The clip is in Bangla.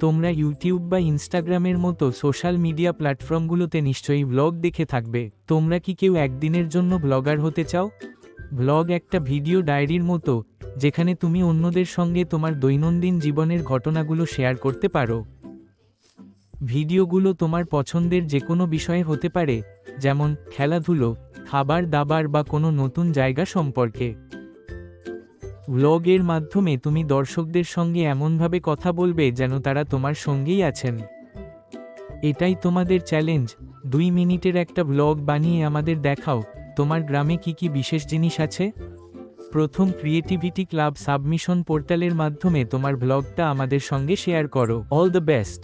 তোমরা ইউটিউব বা ইনস্টাগ্রামের মতো সোশ্যাল মিডিয়া প্ল্যাটফর্মগুলোতে নিশ্চয়ই ব্লগ দেখে থাকবে। তোমরা কি কেউ একদিনের জন্য ব্লগার হতে চাও? ব্লগ একটা ভিডিও ডায়েরির মতো, যেখানে তুমি অন্যদের সঙ্গে তোমার দৈনন্দিন জীবনের ঘটনাগুলো শেয়ার করতে পারো। ভিডিওগুলো তোমার পছন্দের যে কোনো বিষয়ে হতে পারে, যেমন খেলাধুলো, খাবার দাবার বা কোনো নতুন জায়গা সম্পর্কে। ব্লগের মাধ্যমে তুমি দর্শকদের সঙ্গে এমনভাবে কথা বলবে যেন তারা তোমার সঙ্গেই আছেন। এটাই তোমাদের চ্যালেঞ্জ। 2 মিনিটের একটা ব্লগ বানিয়ে আমাদের দেখাও তোমার গ্রামে কি কি বিশেষ জিনিস আছে। প্রথম ক্রিয়েটিভিটি ক্লাব সাবমিশন পোর্টালের মাধ্যমে তোমার ব্লগটা আমাদের সঙ্গে শেয়ার করো। All the best.